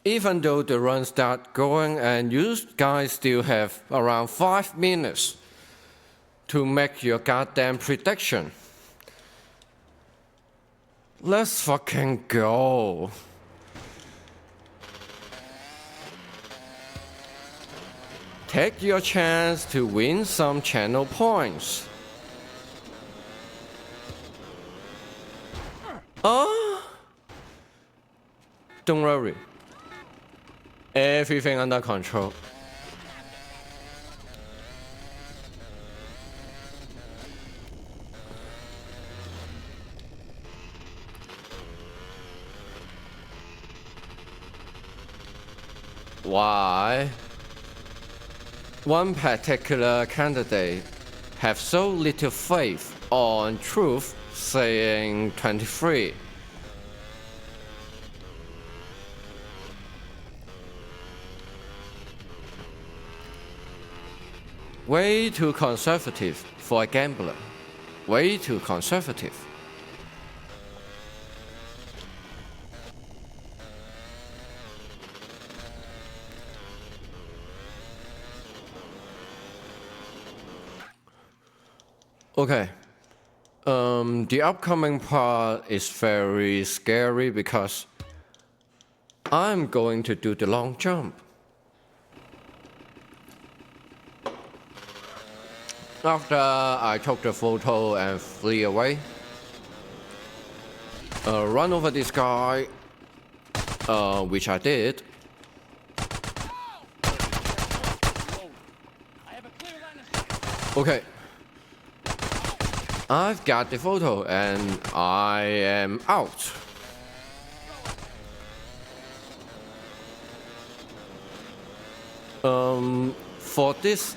Even though the run start going and you guys still have around 5 minutes to make your goddamn prediction. Let's fucking go. Take your chance to win some channel points. Don't worry. Everything under control. Why? One particular candidate have so little faith on truth, saying 23. Way too conservative for a gambler. Way too conservative. Okay. The upcoming part is very scary because I'm going to do the long jump. After I took the photo and flee away, run over this guy, which I did. Okay. I've got the photo and I am out. For this,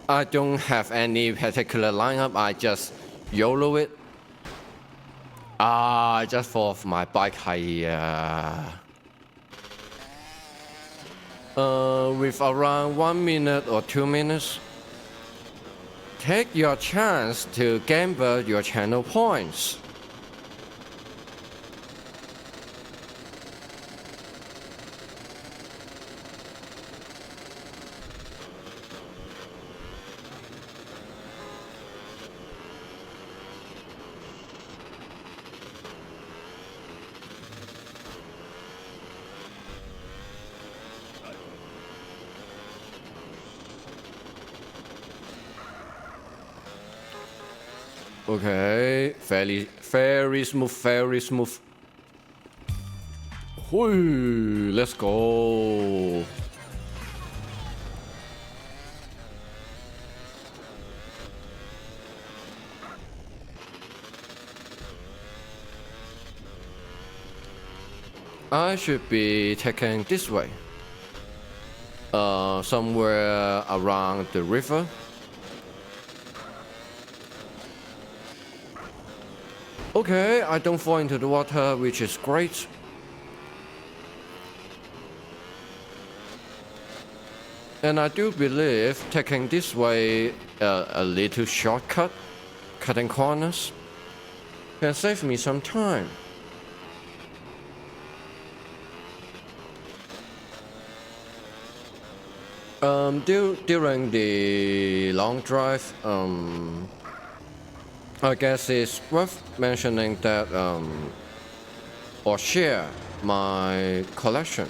I don't have any particular lineup. I just YOLO it. I just fall off my bike here. With around 1 minute or 2 minutes. Take your chance to gamble your channel points. Okay, very smooth, very smooth. Whoo, let's go. I should be taking this way. Somewhere around the river. Okay, I don't fall into the water, which is great. And I do believe taking this way, a little shortcut, cutting corners, can save me some time. During the long drive, I guess it's worth mentioning that or share my collection,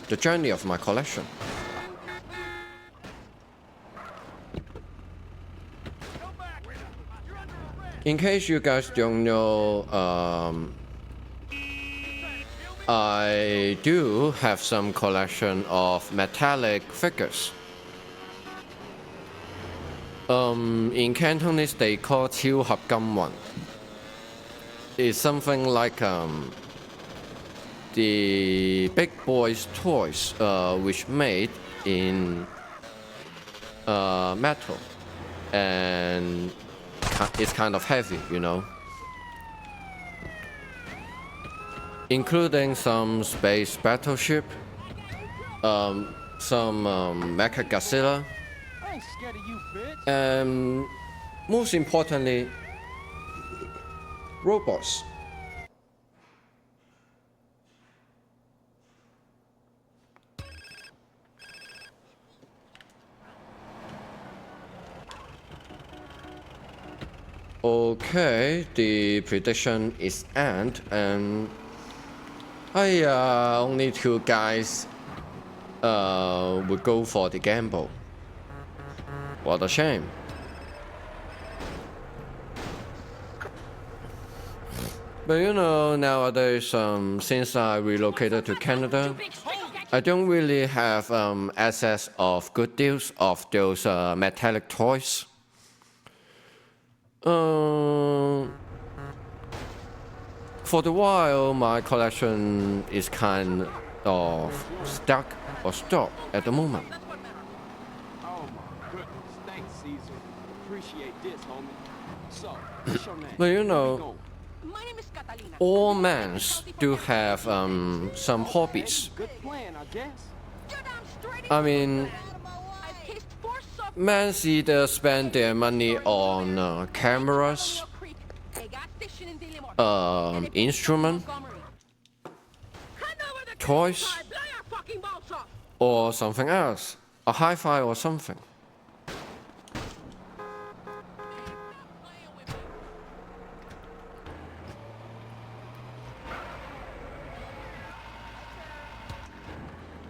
the journey of my collection. In case you guys don't know, I do have some collection of metallic figures. In Cantonese they call 超合金魂. It's something like the big boys' toys, which made in metal, and it's kind of heavy, you know. Including some space battleship, some Mecha Godzilla, and most importantly, robots. Okay, the prediction is end, and only two guys would go for the gamble. What a shame. But you know, nowadays, since I relocated to Canada, I don't really have access of good deals of those metallic toys. For the while, my collection is kind of stuck or stopped at the moment. Oh my goodness, thanks, Caesar. Appreciate this, homie. So, what's your name? But you know, My name is Catalina. all men do have some hobbies. Good plan, I guess. I mean, I've cased 4 soft men either spend their money on cameras, instrument, toys, or something else, a hi-fi or something.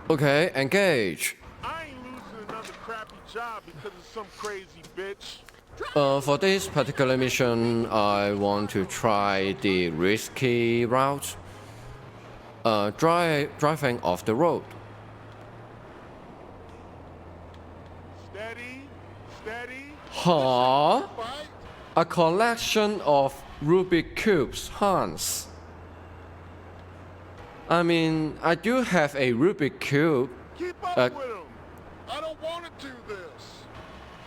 Okay, engage. I ain't losing another crappy job because of some crazy bitch. For this particular mission, I want to try the risky route. Driving off the road. Steady, steady. Huh? Fight. A collection of Rubik cubes, Hans. I mean, I do have a Rubik cube, Keep up Uh, with him. I don't want to do this.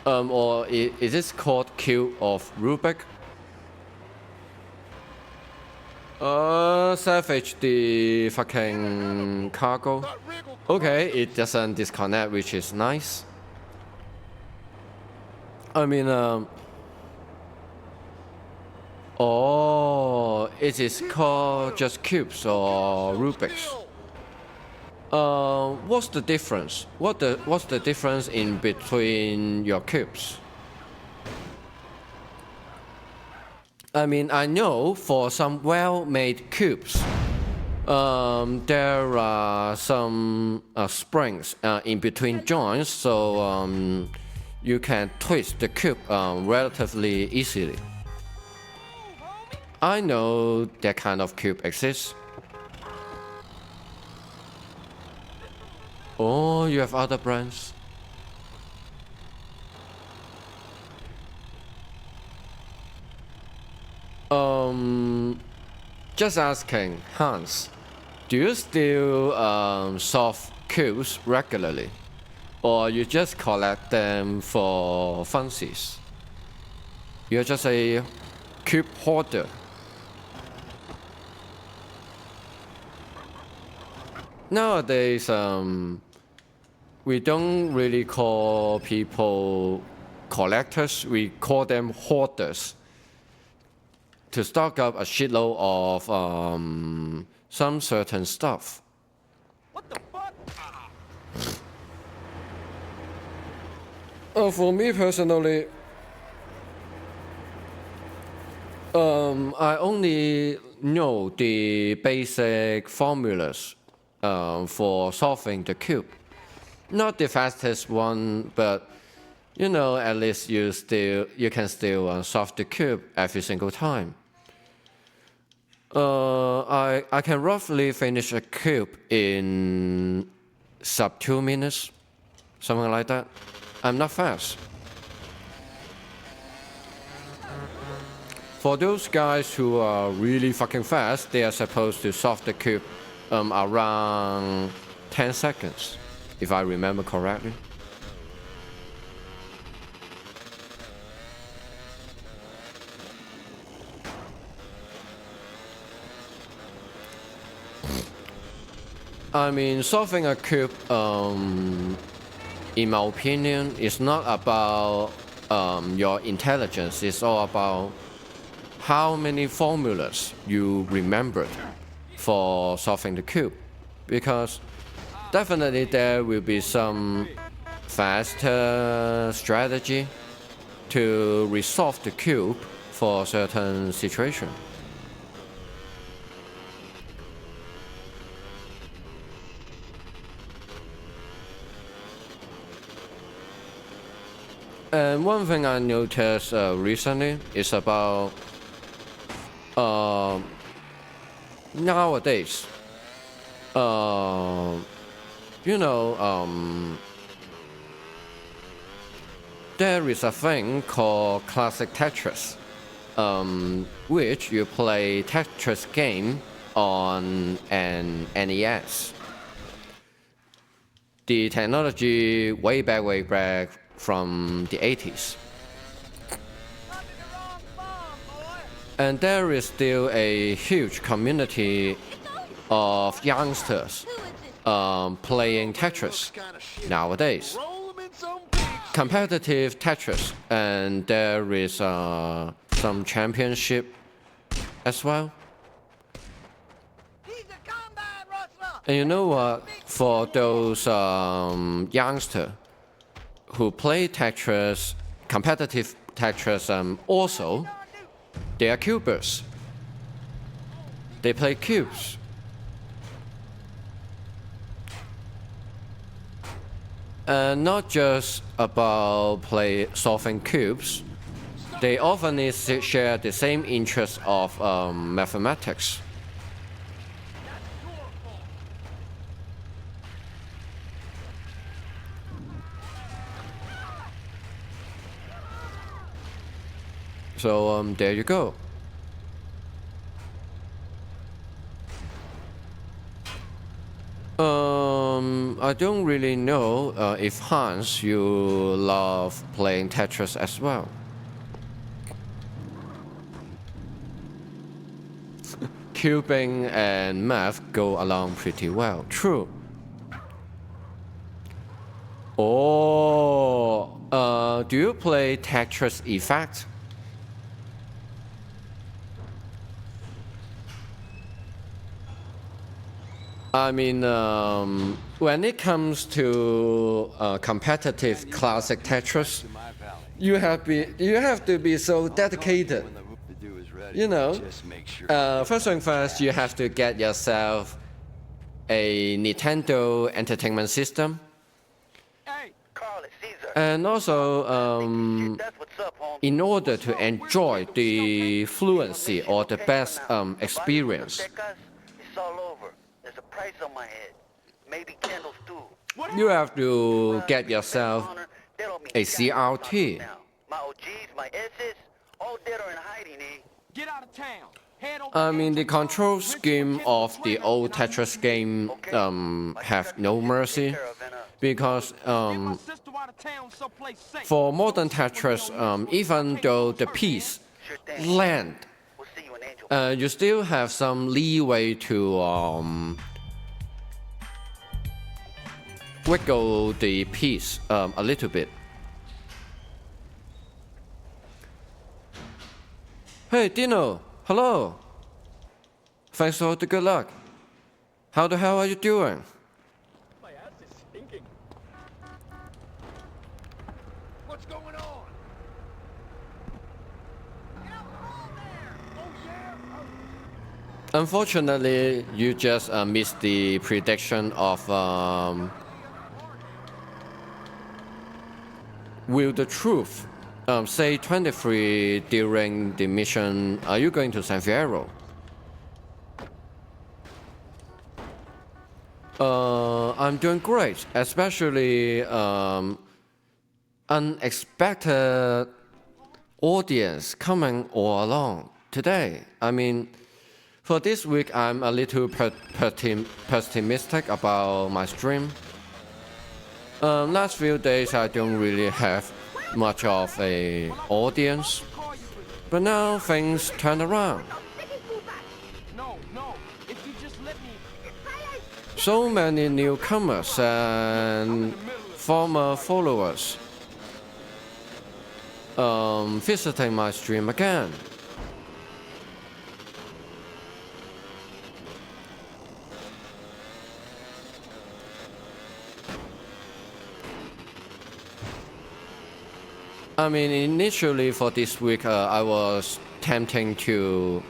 or is this called cube of Rubik? Salvage the fucking cargo. That wriggle Okay, it doesn't disconnect, which is nice. I mean, oh, it is called just cubes or Rubik's. Still. What's the difference? What's the difference in between your cubes? I mean, I know for some well-made cubes, there are some springs in between joints, so you can twist the cube relatively easily. I know that kind of cube exists. Oh, you have other brands? Just asking, Hans, do you still solve cubes regularly? Or you just collect them for funsies? You're just a cube hoarder. Nowadays, we don't really call people collectors, we call them hoarders. To stock up a shitload of some certain stuff. What the fuck? For me personally, I only know the basic formulas for solving the cube. Not the fastest one, but you know, at least you can still solve the cube every single time. I can roughly finish a cube in sub 2 minutes, something like that. I'm not fast. For those guys who are really fucking fast, they are supposed to solve the cube around 10 seconds, if I remember correctly. I mean, solving a cube, in my opinion, is not about your intelligence. It's all about how many formulas you remembered for solving the cube. Because definitely there will be some faster strategy to resolve the cube for certain situation. And one thing I noticed recently is about nowadays, you know, there is a thing called classic Tetris, which you play Tetris game on an NES. The technology way back from the 80s. And there is still a huge community of youngsters playing Tetris nowadays. Competitive Tetris, and there is some championship as well. And you know what? For those youngsters who play Tetris, competitive Tetris, also, they are cubers. They play cubes. And not just about solving cubes, they often share the same interest of mathematics. So there you go. I don't really know if Hans, you love playing Tetris as well. Cubing and math go along pretty well. True. Oh, do you play Tetris Effect? I mean, when it comes to competitive classic Tetris, you have to be so dedicated. You know, first thing first, you have to get yourself a Nintendo Entertainment System, and also in order to enjoy the fluency or the best experience. You have to get yourself a CRT. I mean, the control scheme of the old Tetris game have no mercy, because for modern Tetris, even though the piece land, you still have some leeway to wiggle the piece a little bit. Hey, Dino, hello. Thanks for the good luck. How the hell are you doing? My ass is stinking. What's going on? Get out the hole there! Oh yeah! Unfortunately, you just missed the prediction of will the truth say 23 during the mission, are you going to San Fierro? I'm doing great, especially unexpected audience coming all along today. I mean, for this week, I'm a little pessimistic about my stream. Last few days, I don't really have much of an audience, but now things turn around. No, if you just let me. So many newcomers and former followers visiting my stream again. I mean, initially for this week, I was tempting to...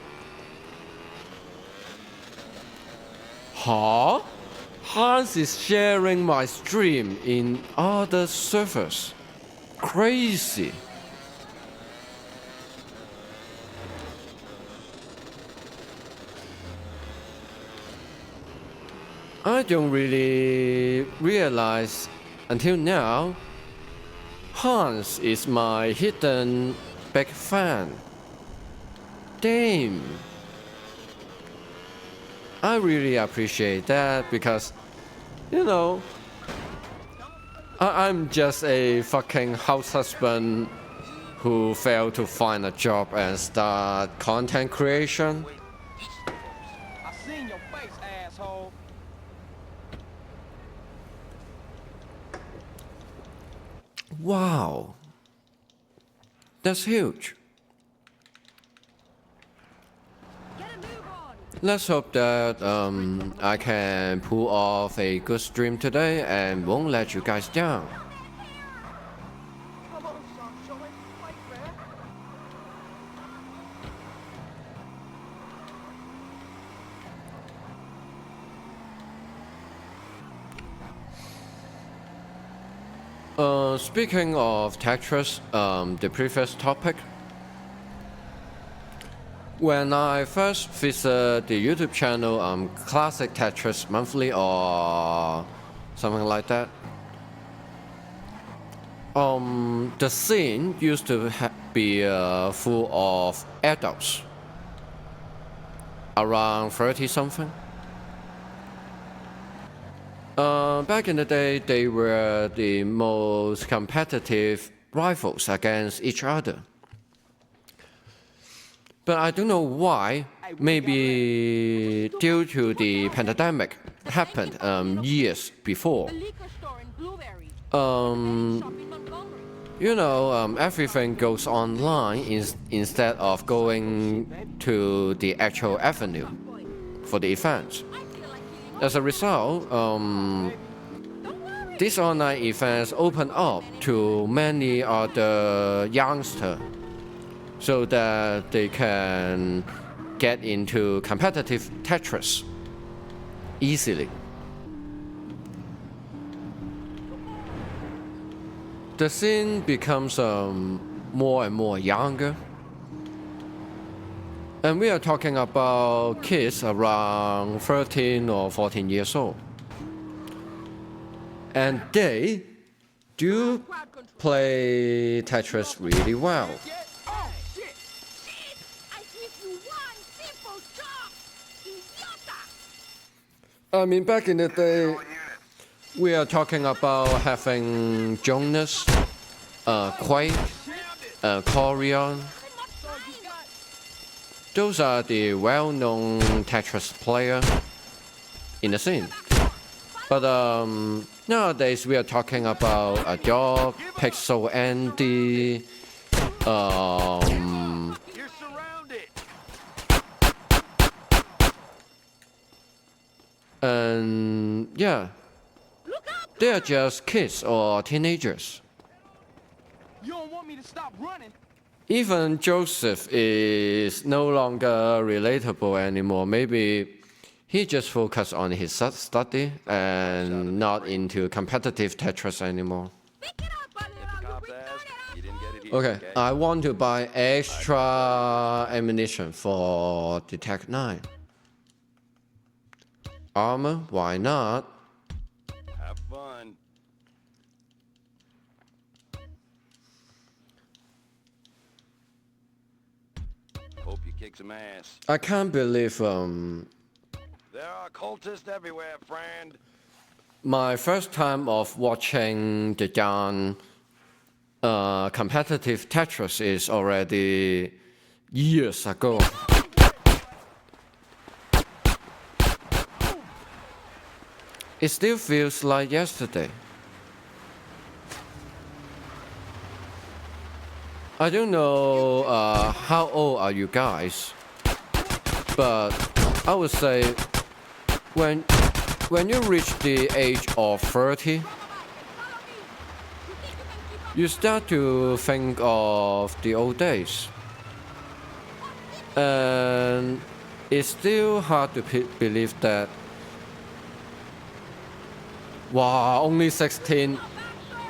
Huh? Hans is sharing my stream in other servers. Crazy. I don't really realize until now Hans is my hidden big fan. Damn. I really appreciate that because, you know, I'm just a fucking house husband who failed to find a job and start content creation. I seen your face, asshole. Wow. That's huge. Get a move on. Let's hope that I can pull off a good stream today and won't let you guys down. Come on, son, show it. Fight fair. Speaking of Tetris, the previous topic. When I first visited the YouTube channel, Classic Tetris Monthly or something like that, the scene used to be full of adults, around 30 something. Back in the day, they were the most competitive rivals against each other. But I don't know why. Maybe due to the pandemic happened years before. The liquor store in Blueberry. Um, Shop in Montgomery. You know, everything goes online instead of going to the actual avenue for the events. I feel like healing As a result, Don't worry. these online events open up to many other youngsters so that they can get into competitive Tetris easily. The scene becomes more and more younger. And we are talking about kids around 13 or 14 years old. And they do play Tetris really well. Oh, shit. Shit! I give you one simple job. Idiota! I mean, back in the day, we are talking about having Jonas, Quake, Corion. Those are the well-known Tetris players in the scene. But nowadays we are talking about a dog, Pixel Andy, You're surrounded. and yeah, they are just kids or teenagers. You don't want me to stop running? Even Joseph is no longer relatable anymore. Maybe he just focused on his study and not into competitive Tetris anymore. Pick it up, Badlands. You retarded You didn't get it here, Okay, I want to buy extra ammunition for the Tech 9. Armor, why not? Have fun. Hope you kick some ass. I can't believe There are cultists everywhere, friend. my first time of watching the Jan competitive Tetris is already years ago. It still feels like yesterday. I don't know how old are you guys, but I would say when you reach the age of 30, you start to think of the old days. And it's still hard to believe that, wow, only 16,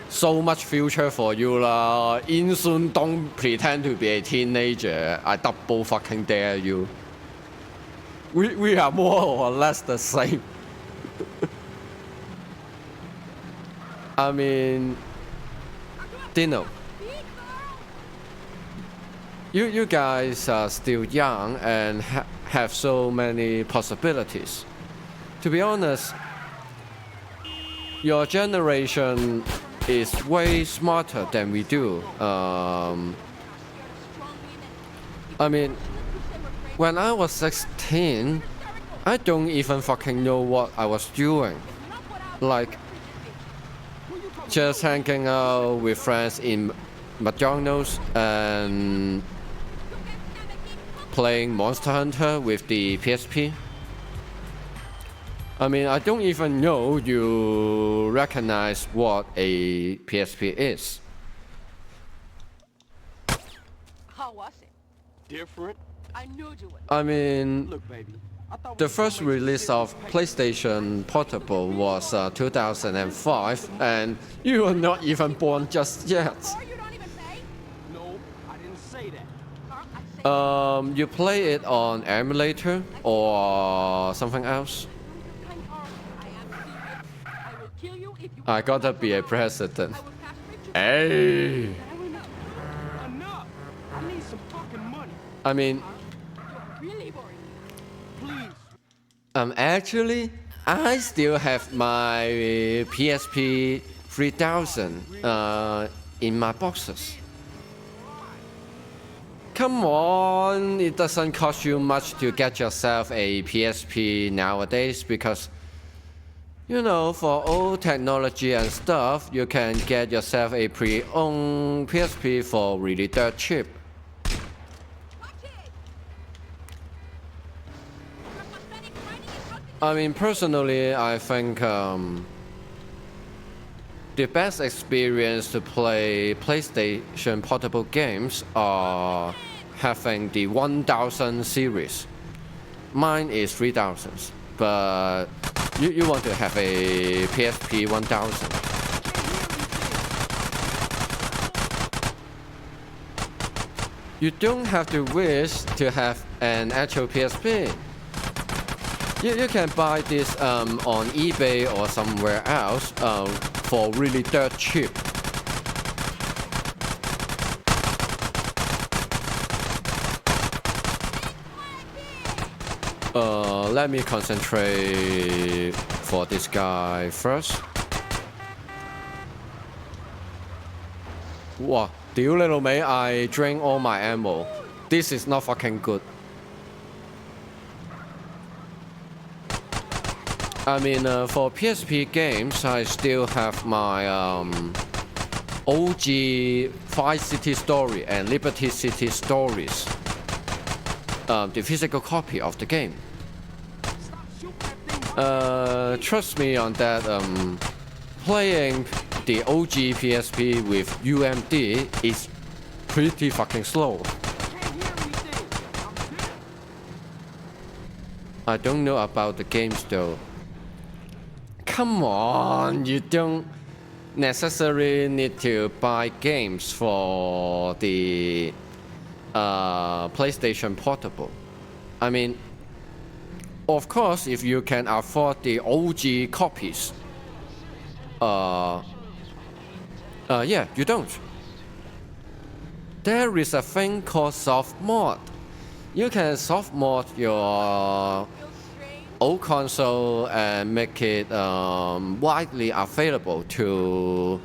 so much future for you lah. In soon, don't pretend to be a teenager. I double fucking dare you. We are more or less the same. I mean, Dino, you guys are still young and have so many possibilities. To be honest, your generation is way smarter than we do. I mean, when I was 16, I don't even fucking know what I was doing. Like, just hanging out with friends in McDonald's and playing Monster Hunter with the PSP. I mean, I don't even know you recognize what a PSP is. How was it? Different. I knew you would. I mean, Look, baby. I thought the first release of PlayStation Portable was 2005, and you were not even born just yet. Or you don't even say? No, I didn't say that. You play it on emulator or something else? I am serious. I will kill you if you. I gotta be a president. I will castrate you. Hey! Enough. I need some fucking money. I mean, You're really boring. Please. actually, I still have my PSP 3000 in my boxes. Come on, it doesn't cost you much to get yourself a PSP nowadays because, you know, for old technology and stuff, you can get yourself a pre-owned PSP for really dirt cheap. Watch it. Your pathetic whining is hurting. I mean, personally, I think the best experience to play PlayStation portable games are having the 1000 series. Mine is 3000, but you want to have a PSP 1000. You don't have to wish to have an actual PSP. You can buy this on eBay or somewhere else for really dirt cheap. Let me concentrate for this guy first. 哇，屌你老味 I drain all my ammo. This is not fucking good. I mean, for PSP games, I still have my OG Vice City Story and Liberty City Stories, the physical copy of the game. Trust me on that, playing the OG PSP with UMD is pretty fucking slow. I don't know about the games though. Come on, you don't necessarily need to buy games for the PlayStation Portable. I mean, of course, if you can afford the OG copies, yeah, you don't. There is a thing called soft mod. You can soft mod your old console and make it widely available to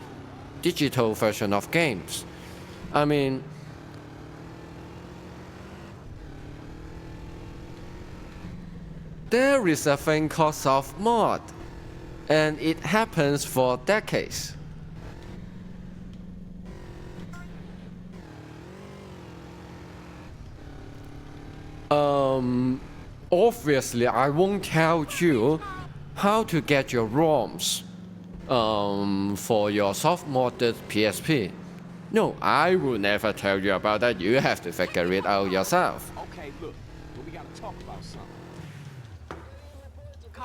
digital version of games. I mean, there is a thing called soft mod, and it happens for decades. Obviously, I won't tell you how to get your ROMs for your soft-modded PSP. No, I will never tell you about that. You have to figure it out yourself. Okay, look, but we gotta talk about something.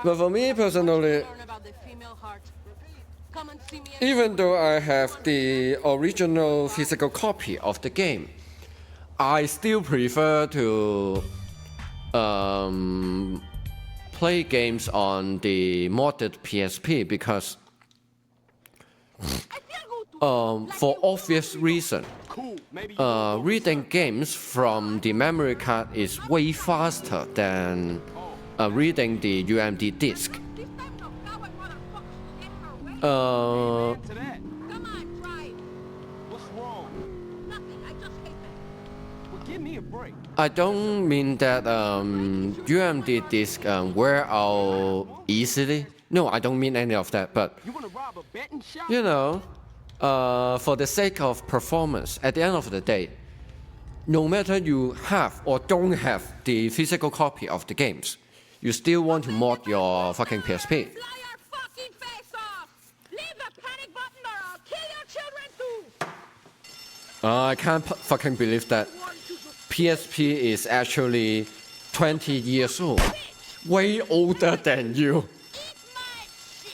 But for me personally, even though I have the original physical copy of the game, I still prefer to play games on the modded PSP because for obvious reason, reading games from the memory card is way faster than reading the UMD disc. To that. Come on, try. What's wrong? Nothing. I just hate that. Well, give me a break. I don't mean that UMD disc wear out easily. No, I don't mean any of that. But You wanna rob a betting shop? you know, for the sake of performance, at the end of the day, no matter you have or don't have the physical copy of the games, you still want to mod your fucking PSP. Fly your fucking face off! Leave the panic button or I'll kill your children too! I can't fucking believe that PSP is actually 20 years old, way older than you. Eat my shit!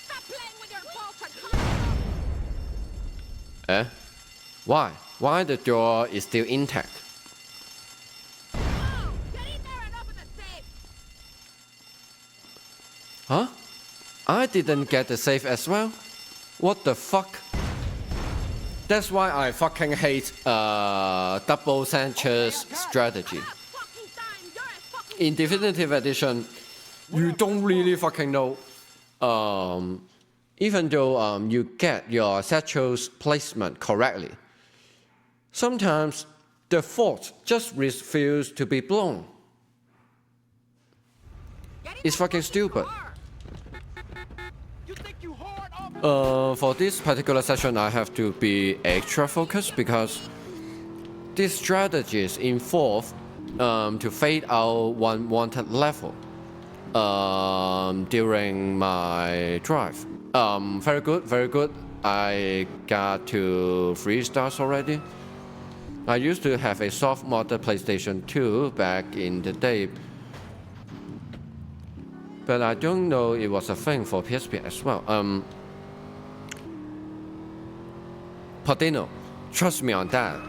Stop playing with your balls and come Eh? Why? Why the door is still intact? Oh, get in there and open the safe! Huh? I didn't get the safe as well? What the fuck? That's why I fucking hate double Sanchez strategy. Fucking time! You're a fucking In Definitive Edition, you don't really fucking know. Even though you get your satchel's placement correctly, sometimes the fort just refuses to be blown. Get in It's the fucking stupid. car. You think you hard off? For this particular session, I have to be extra focused because these strategies involve to fade out one wanted level during my drive. Very good, very good. I got to 3 stars already. I used to have a soft modded PlayStation 2 back in the day, but I don't know it was a thing for PSP as well. Padino, trust me on that.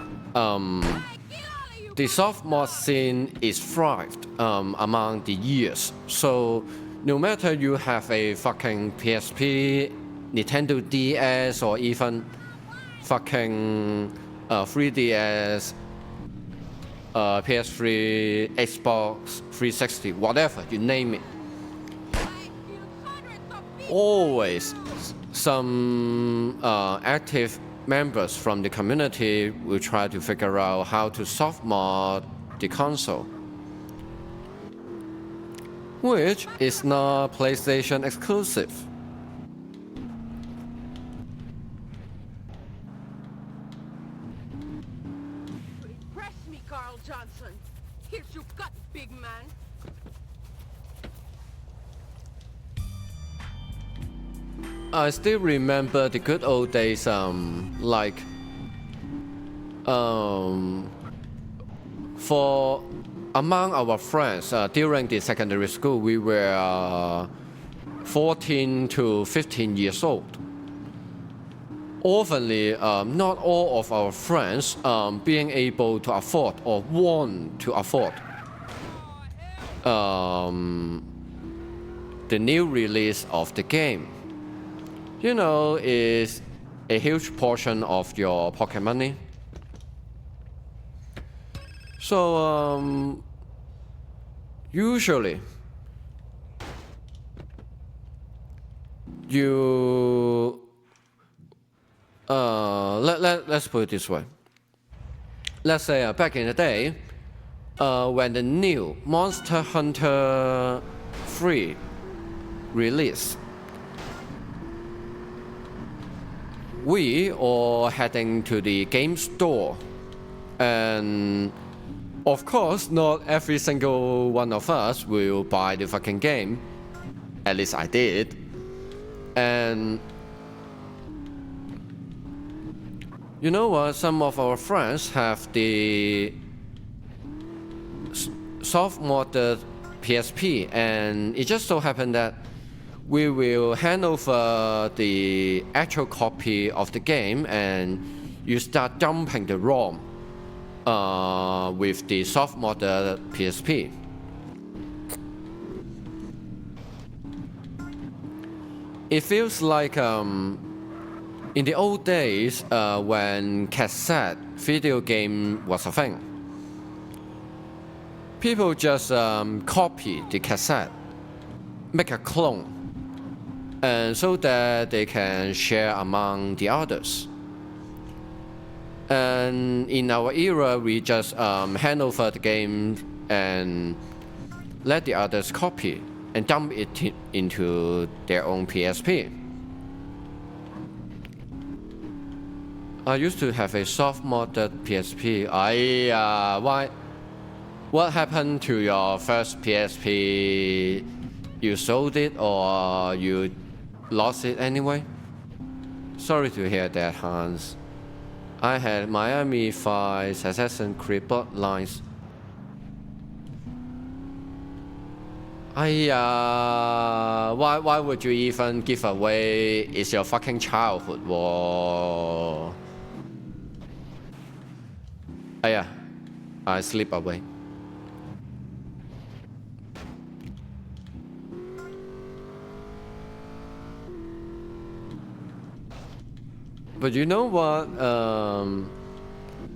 The soft mod scene is thrived among the years. So no matter you have a fucking PSP, Nintendo DS, or even fucking 3DS, PS3, Xbox 360, whatever, you name it. Always some active members from the community will try to figure out how to soft mod the console, which is not PlayStation exclusive. Press me, Carl Johnson. Here's your gut, big man. I still remember the good old days, for among our friends during the secondary school, we were 14 to 15 years old. Oftenly, not all of our friends being able to afford or want to afford the new release of the game. You know, is a huge portion of your pocket money. So usually you let's put it this way. Let's say back in the day, when the new Monster Hunter 3 released, we are heading to the game store, and of course not every single one of us will buy the fucking game. At least I did. And You know what? Some of our friends have the soft-modded PSP, and it just so happened that we will hand over the actual copy of the game, and you start dumping the ROM with the soft-modded PSP. It feels like in the old days when cassette video game was a thing. People just copy the cassette, make a clone, and so that they can share among the others. And in our era, we just hand over the game and let the others copy and dump it into their own PSP. I used to have a soft-modded PSP. Why? What happened to your first PSP? You sold it or you lost it anyway? Sorry to hear that, Hans. I had Miami Vice, Assassin's Creed Badlands. Why would you even give away? It's your fucking childhood, whoa. I slip away. But you know what?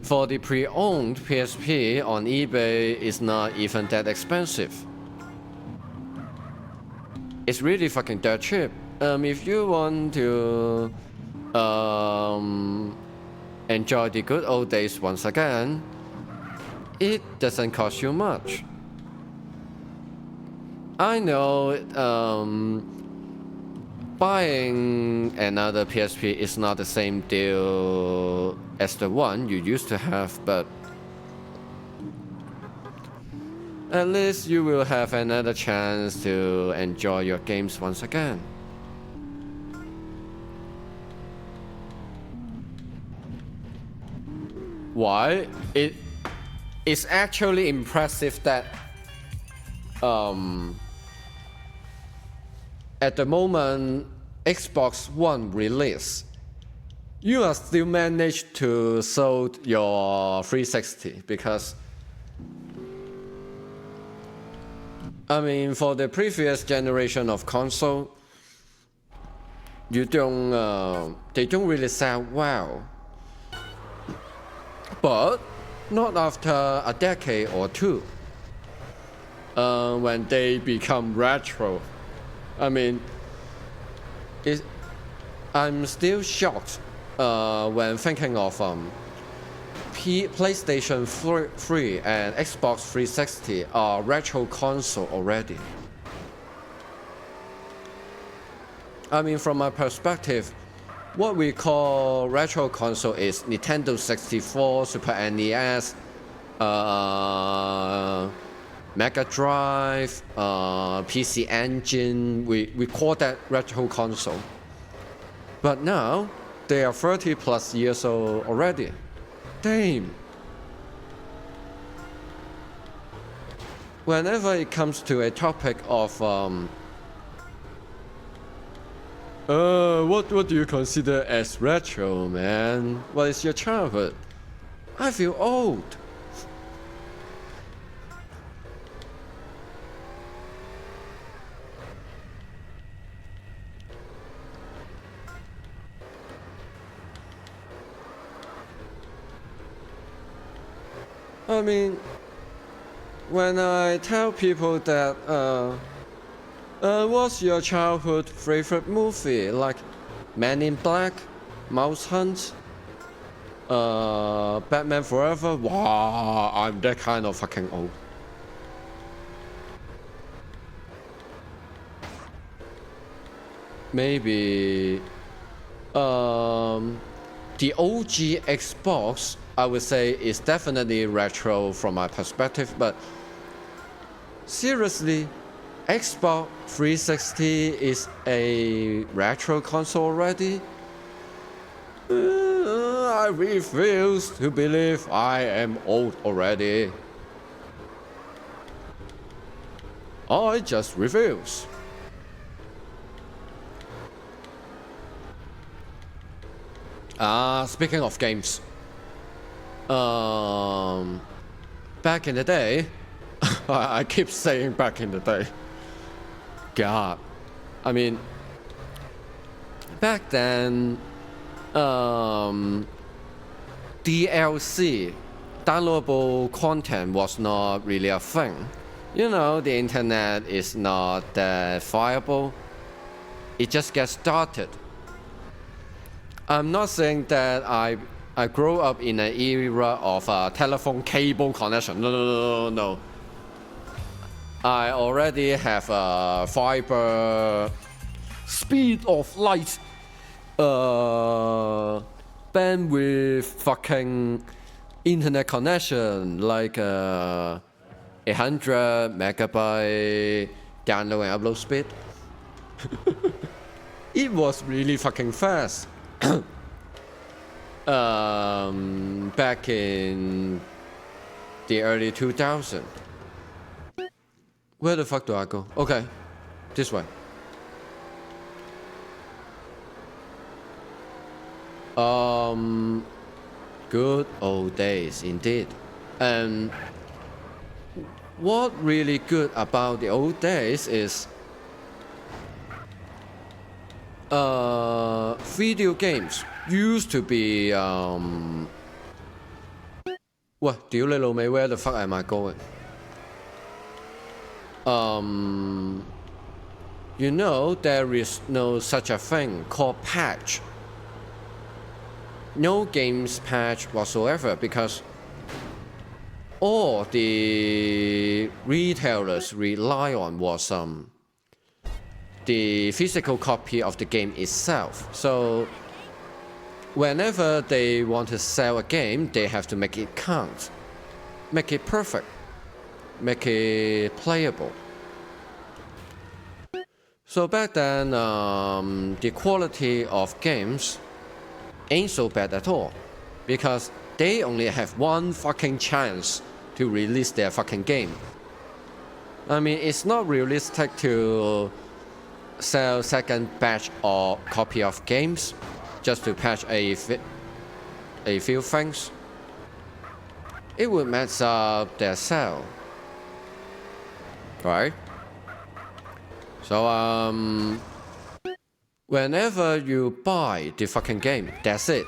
For the pre-owned PSP on eBay, it's not even that expensive. It's really fucking dirt cheap. If you want to enjoy the good old days once again, it doesn't cost you much. I know buying another PSP is not the same deal as the one you used to have, but at least you will have another chance to enjoy your games once again. Why? It's actually impressive that at the moment Xbox One release, you are still managed to sold your 360 because I mean for the previous generation of console, they don't really sell well. But not after a decade or two, when they become retro. I mean, I'm still shocked when thinking of PlayStation 3 and Xbox 360 are retro console already. I mean, from my perspective, what we call retro console is Nintendo 64, Super NES, Mega Drive, PC Engine. We call that retro console. But now, they are 30 plus years old already. Damn. Whenever it comes to a topic of what do you consider as retro, man? What is your childhood? I feel old. I mean, when I tell people that what's your childhood favorite movie? Like Men in Black, Mouse Hunt, Batman Forever? Wow, I'm that kind of fucking old. Maybe the OG Xbox, I would say, is definitely retro from my perspective, but seriously, Xbox 360 is a retro console already? I refuse to believe I am old already. I just refuse. Speaking of games, back in the day, I keep saying back in the day. God, I mean, back then, DLC, downloadable content was not really a thing. You know, the internet is not that viable. It just gets started. I'm not saying that I grew up in an era of a telephone cable connection. No. I already have a fiber speed of light, bandwidth fucking internet connection like 100 megabyte download and upload speed. It was really fucking fast. Back in the early 2000s. Where the fuck do I go? Okay, this way. Good old days indeed. And what really good about the old days is video games used to be What? 屌你老味 where the fuck am I going? You know, there is no such a thing called patch. No games patch whatsoever because all the retailers rely on was the physical copy of the game itself. So whenever they want to sell a game, they have to make it count, make it perfect, make it playable. So back then, the quality of games ain't so bad at all because they only have one fucking chance to release their fucking game. I mean, it's not realistic to sell second batch or copy of games just to patch a few things. It would mess up their sale, right? So whenever you buy the fucking game, that's it.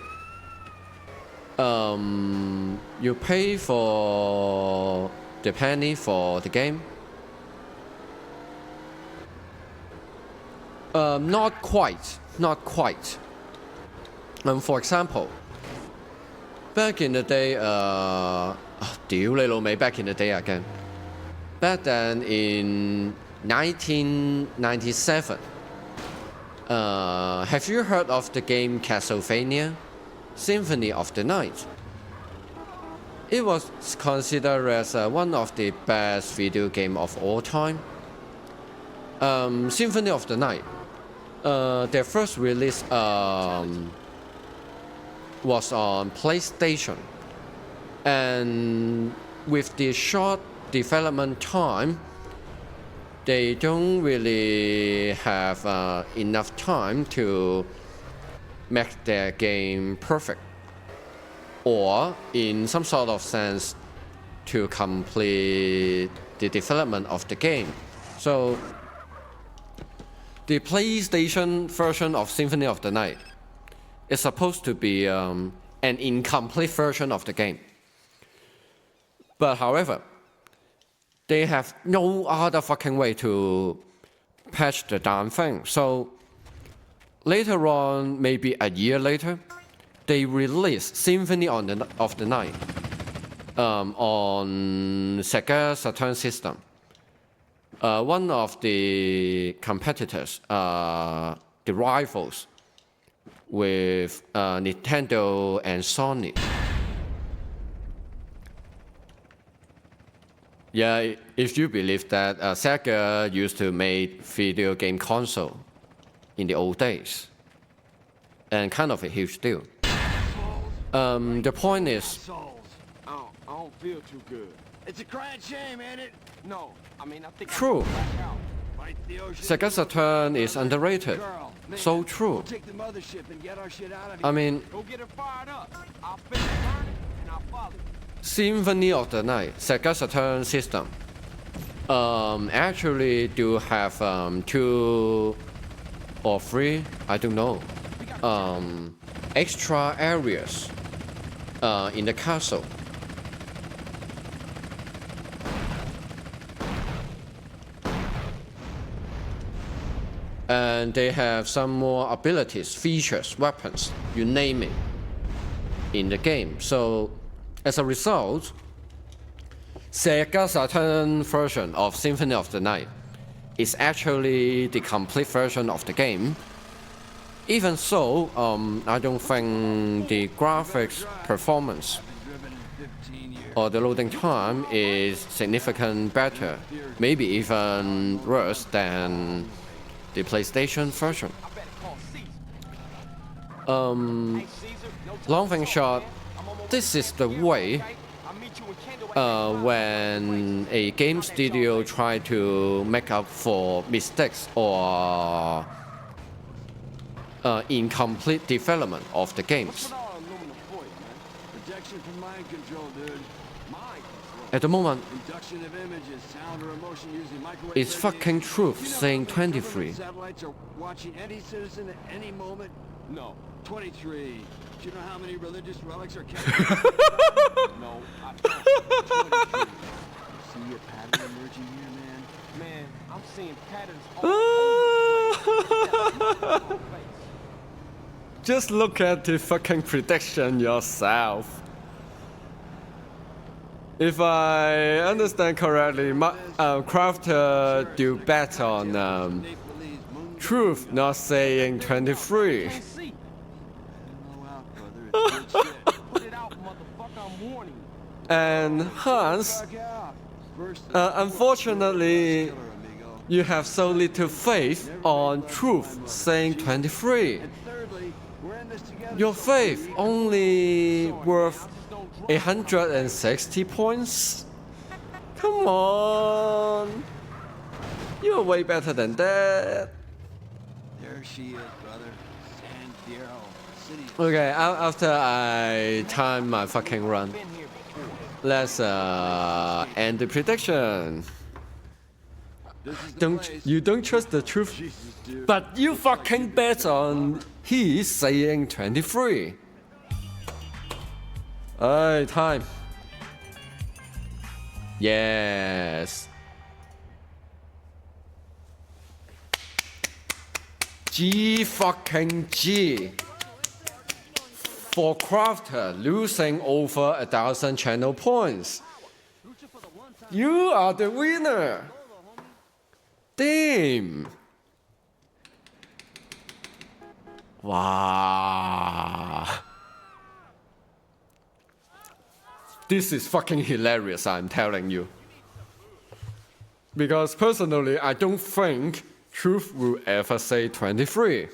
You pay for the penny for the game. Not quite. For example, back in the day, back in the day again. Back then in 1997, have you heard of the game Castlevania? Symphony of the Night. It was considered as one of the best video games of all time. Symphony of the Night. Their first release was on PlayStation, and with the short development time, they don't really have enough time to make their game perfect, or in some sort of sense to complete the development of the game. So the PlayStation version of Symphony of the Night is supposed to be an incomplete version of the game. But however, they have no other fucking way to patch the damn thing. So later on, maybe a year later, they released Symphony of the Night on Sega Saturn system. One of the competitors, the rivals with Nintendo and Sony. Yeah, if you believe that Sega used to make video game console in the old days, and kind of a huge deal. The point is, Souls. I don't feel too good. It's a crying shame, ain't it? No, I mean, I think True. I'm gonna black out. Fight the ocean. Sega Saturn is underrated. Girl, man, So we'll true. take the mothership and get our shit out of here. I mean, Go get her fired up. I'll finish burning and I'll follow you. Symphony of the Night, Sega Saturn system, actually do have 2 or 3, I don't know, extra areas in the castle. And they have some more abilities, features, weapons, you name it, in the game. So, as a result, Sega Saturn version of Symphony of the Night is actually the complete version of the game. Even so, I don't think the graphics performance or the loading time is significantly better, maybe even worse than the PlayStation version. I better call Caesar. Hey, Caesar, no time Long to thing talk, short, man. I'm almost this is at the camp way okay? I'll meet you in Kendall at 8 when a game studio try to make up for mistakes or incomplete development of the games. Put all aluminum foil, man. Protection from mind control, dude. Mind control. At the moment, Induction of images, sound or emotion using microwave. it's fucking truth saying 23. Satellites are watching any citizen at any moment. No, 23. Do you know how many religious relics are kept? no, I don't. 23. See a pattern emerging here, man? Man, I'm seeing patterns all over the place. Just look at the fucking prediction yourself. If I understand correctly, Crafter do bet on truth, not saying 23. Can't see. Blow out, brother. It's good shit. Put it out, motherfucker. I'm warning you. And Hans, Fuck out. First, unfortunately, killer, amigo. you have so little faith on truth saying 23. And thirdly, we're in this together. Your faith only worth 160 points? Come on. You're way better than that. There she is, brother. San Diego City. Okay, after I time my fucking run, Been here before. let's end the prediction. This is the place. You don't trust the truth, Jesus, dude. but you fucking bet on he's saying 23. Alright, time. Yes. G fucking G. For Crafter losing over 1,000 channel points. You are the winner. Damn. Wow. This is fucking hilarious, I'm telling you. Because personally, I don't think truth will ever say 23.